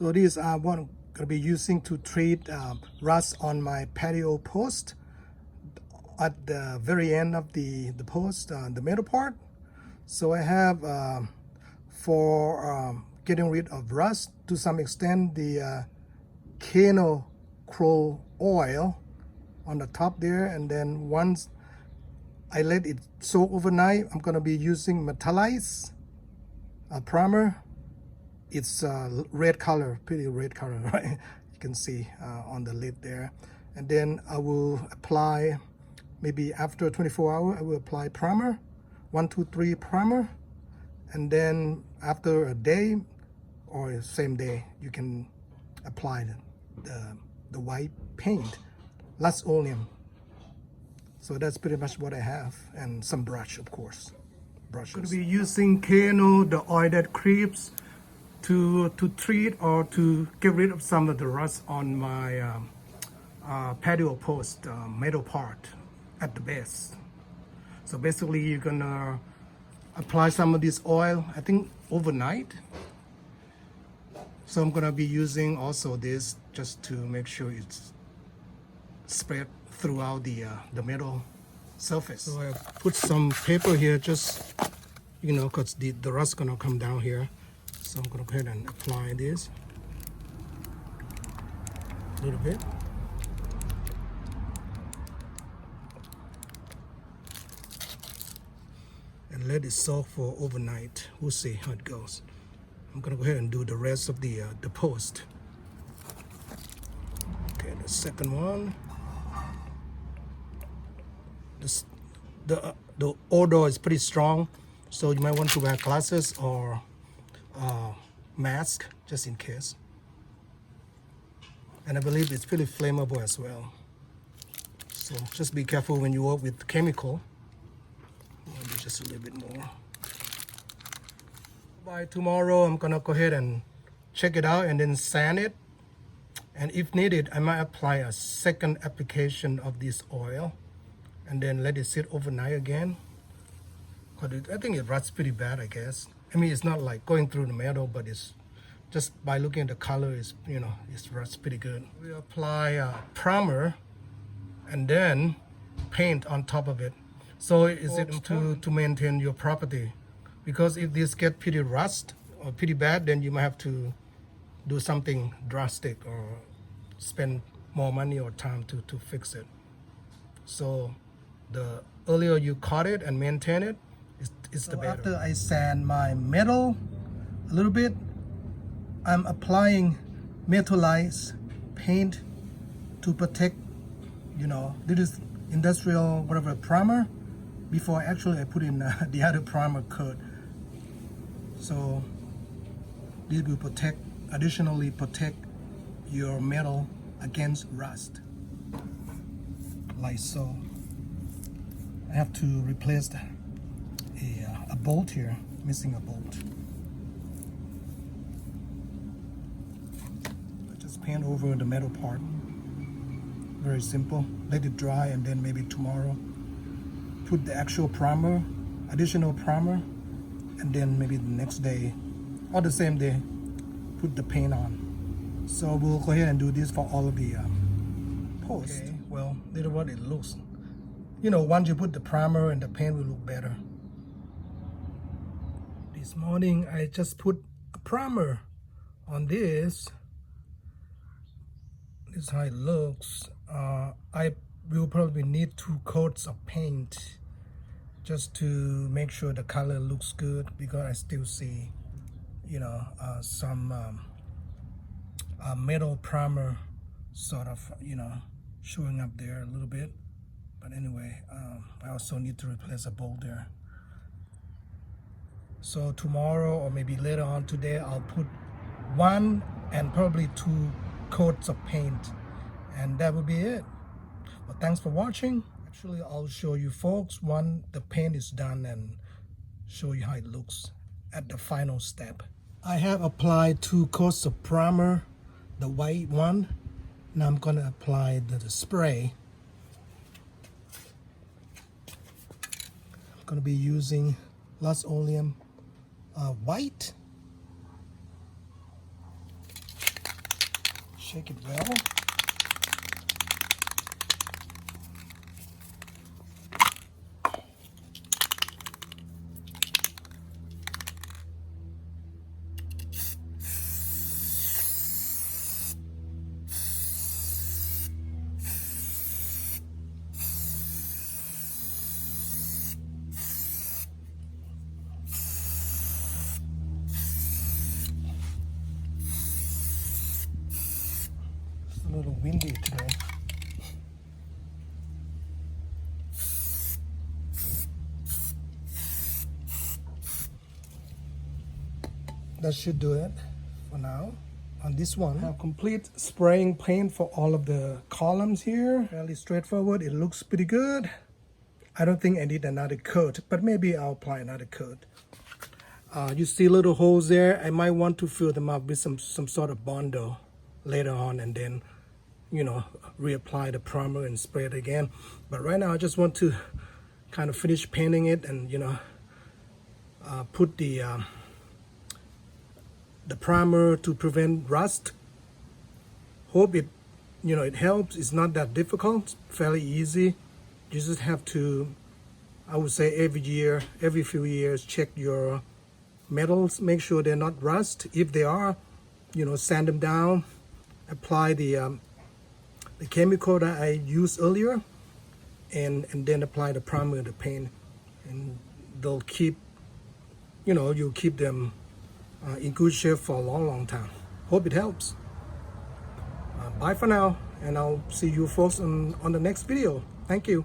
So these are what I'm going to be using to treat rust on my patio post. At the very end of the post, the middle part. So I have for getting rid of rust to some extent the canoe crow oil on the top there, and then once I let it soak overnight, I'm going to be using metallized primer. It's red color, pretty red color, right? You can see on the lid there. And then I will apply, maybe after 24 hours, I will apply primer, 1, 2, 3 primer. And then after a day or same day, you can apply the white paint, Linoleum. So that's pretty much what I have, and some brush, of course. Brushes. I'm going to be using Kano, the oil that creeps, to treat or to get rid of some of the rust on my patio post metal part at the base. So basically you're gonna apply some of this oil, I think overnight. So I'm gonna be using also this just to make sure it's spread throughout the metal surface. So I put some paper here, just because the rust gonna come down here. So I'm gonna go ahead and apply this a little bit. And let it soak for overnight. We'll see how it goes. I'm gonna go ahead and do the rest of the post. Okay, the second one. The odor is pretty strong, so you might want to wear glasses or mask just in case. And I believe it's pretty flammable as well. So just be careful when you work with chemical. Maybe just a little bit more. By tomorrow, I'm gonna go ahead and check it out and then sand it. And if needed, I might apply a second application of this oil and then let it sit overnight again. I think it rusts pretty bad, I guess. I mean, it's not like going through the metal, but it's just by looking at the color, it's rusts pretty good. We apply primer and then paint on top of it. So is it to maintain your property? Because if this get pretty rust or pretty bad, then you might have to do something drastic or spend more money or time to fix it. So the earlier you cut it and maintain it, it's the better. After I sand my metal a little bit, I'm applying metallized paint to protect, this is industrial whatever primer before I put in the other primer coat. So this will additionally protect your metal against rust, like so. I have to replace a bolt here, missing a bolt. I just paint over the metal part. Very simple. Let it dry, and then maybe tomorrow put the actual primer, additional primer, and then maybe the next day or the same day put the paint on. So we'll go ahead and do this for all of the posts. Okay, well, this is what it looks. Once you put the primer and the paint will look better. This morning I just put a primer on this. This is how it looks. I will probably need 2 coats of paint just to make sure the color looks good, because I still see some metal primer sort of showing up there a little bit. But anyway, I also need to replace a bolt there. So tomorrow or maybe later on today, I'll put 1 and probably 2 coats of paint, and that will be it. But thanks for watching. Actually, I'll show you folks when the paint is done and show you how it looks at the final step. I have applied 2 coats of primer, the white one. Now I'm gonna apply the spray. I'm gonna be using Linoleum white. Shake it well. It's a little windy today. That should do it for now. On this one, I have complete spraying paint for all of the columns here. Fairly straightforward. It looks pretty good. I don't think I need another coat, but maybe I'll apply another coat. You see little holes there. I might want to fill them up with some sort of Bondo later on, and then, you know, reapply the primer and spray it again. But right now I just want to kind of finish painting it and, you know, put the primer to prevent rust. Hope it, you know, it helps. It's not that difficult, fairly easy. You just have to, I would say every year, every few years, check your metals, make sure they're not rust. If they are, you know, sand them down, apply the chemical that I used earlier, and then apply the primer and the paint, and they'll keep, you know, you'll keep them in good shape for a long time. Hope it helps. Bye for now, and I'll see you folks on the next video. Thank you.